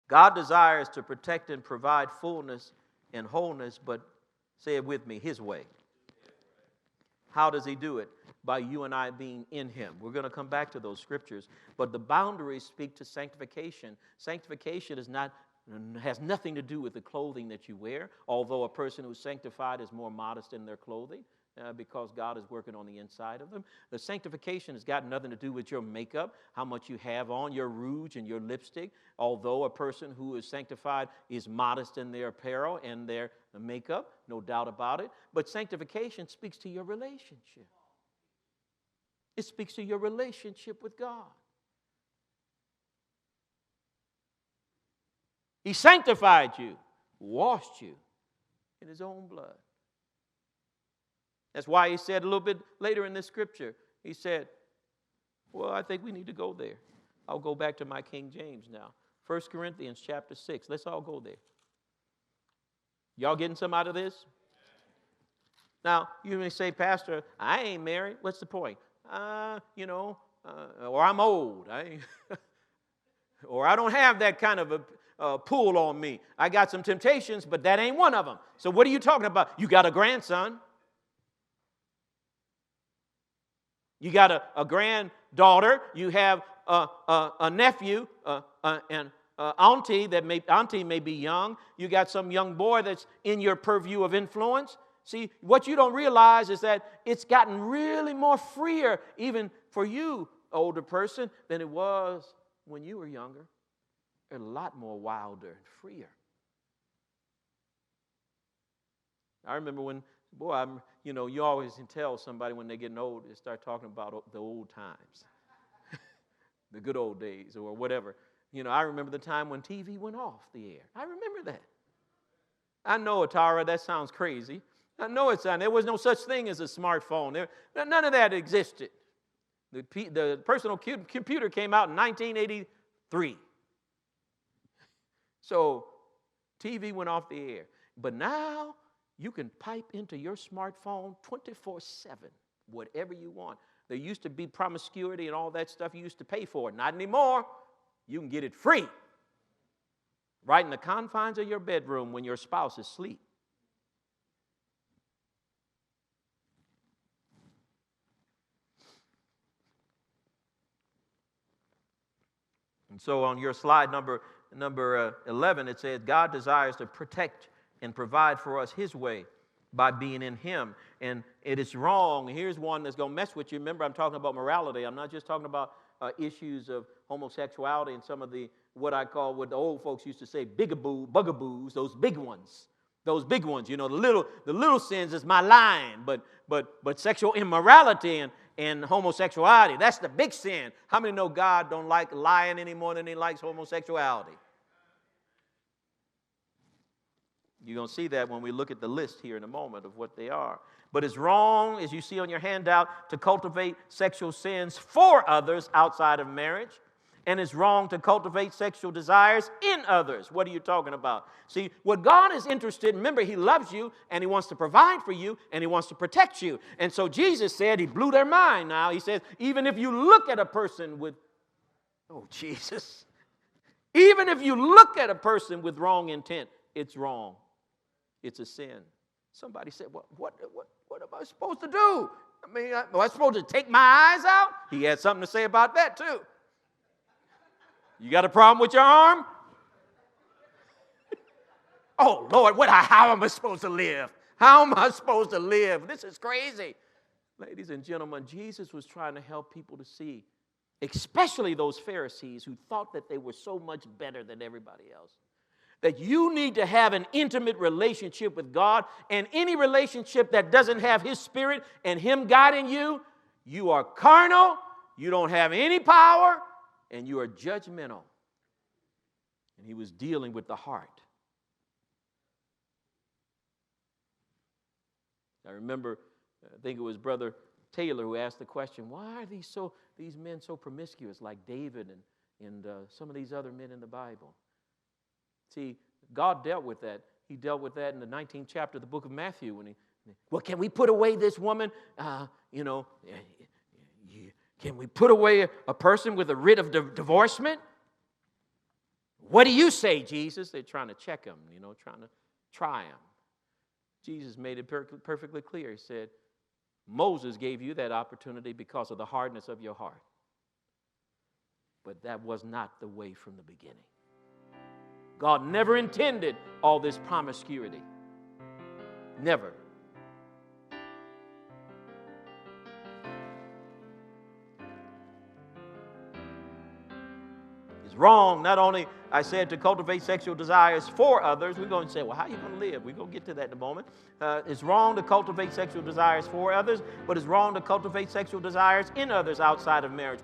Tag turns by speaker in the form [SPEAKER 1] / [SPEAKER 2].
[SPEAKER 1] God desires to protect and provide fullness and wholeness, but say it with me, His way. How does He do it? By you and I being in Him. We're going to come back to those scriptures, but the boundaries speak to sanctification. Sanctification has nothing to do with the clothing that you wear, although a person who's sanctified is more modest in their clothing. Because God is working on the inside of them. The sanctification has got nothing to do with your makeup, how much you have on, your rouge and your lipstick. Although a person who is sanctified is modest in their apparel and their makeup, no doubt about it. But sanctification speaks to your relationship. It speaks to your relationship with God. He sanctified you, washed you in His own blood. That's why He said a little bit later in this scripture, He said, well, I think we need to go there. I'll go back to my King James now. 1 Corinthians chapter 6. Let's all go there. Y'all getting some out of this? Now, you may say, Pastor, I ain't married. What's the point? Or I'm old. Or I don't have that kind of a pull on me. I got some temptations, but that ain't one of them. So what are you talking about? You got a grandson. You got a granddaughter. You have a nephew, and auntie may be young. You got some young boy that's in your purview of influence. See, what you don't realize is that it's gotten really more freer, even for you, older person, than it was when you were younger. A lot more wilder and freer. I remember when. Boy, you always can tell somebody when they're getting old, they start talking about the old times, the good old days or whatever. I remember the time when TV went off the air. I remember that. I know, Atara, that sounds crazy. I know it sounds. There was no such thing as a smartphone. None of that existed. The personal computer came out in 1983. So TV went off the air. But now, you can pipe into your smartphone 24/7, whatever you want. There used to be promiscuity and all that stuff you used to pay for. Not anymore. You can get it free. Right in the confines of your bedroom when your spouse is asleep. And so on your slide number 11, it says, God desires to protect and provide for us His way by being in Him. And it is wrong. Here's one that's going to mess with you. Remember, I'm talking about morality. I'm not just talking about issues of homosexuality and some of what the old folks used to say, bugaboos, those big ones. Those big ones, the little sins is my line, but sexual immorality and homosexuality, that's the big sin. How many know God don't like lying any more than He likes homosexuality? You're going to see that when we look at the list here in a moment of what they are. But it's wrong, as you see on your handout, to cultivate sexual sins for others outside of marriage. And it's wrong to cultivate sexual desires in others. What are you talking about? See, what God is interested in, remember, He loves you, and He wants to provide for you, and He wants to protect you. And so Jesus said, He blew their mind now. He says, even if you look at a person with, Jesus. Even if you look at a person with wrong intent, it's wrong. It's a sin. Somebody said, what am I supposed to do? Am I supposed to take my eyes out? He had something to say about that too. You got a problem with your arm? Oh, Lord, how am I supposed to live? How am I supposed to live? This is crazy. Ladies and gentlemen, Jesus was trying to help people to see, especially those Pharisees who thought that they were so much better than everybody else, that you need to have an intimate relationship with God, and any relationship that doesn't have His Spirit and Him guiding you, you are carnal, you don't have any power, and you are judgmental. And He was dealing with the heart. I remember, I think it was Brother Taylor who asked the question, why are these men so promiscuous, like David and some of these other men in the Bible? See, God dealt with that. He dealt with that in the 19th chapter of the book of Matthew when well, can we put away this woman? Can we put away a person with a writ of divorcement? What do you say, Jesus? They're trying to check him, trying to try him. Jesus made it perfectly clear. He said, Moses gave you that opportunity because of the hardness of your heart. But that was not the way from the beginning. God never intended all this promiscuity. Never. It's wrong, not only, I said, to cultivate sexual desires for others. We're going to say, well, how are you going to live? We're going to get to that in a moment. It's wrong to cultivate sexual desires for others, but it's wrong to cultivate sexual desires in others outside of marriage.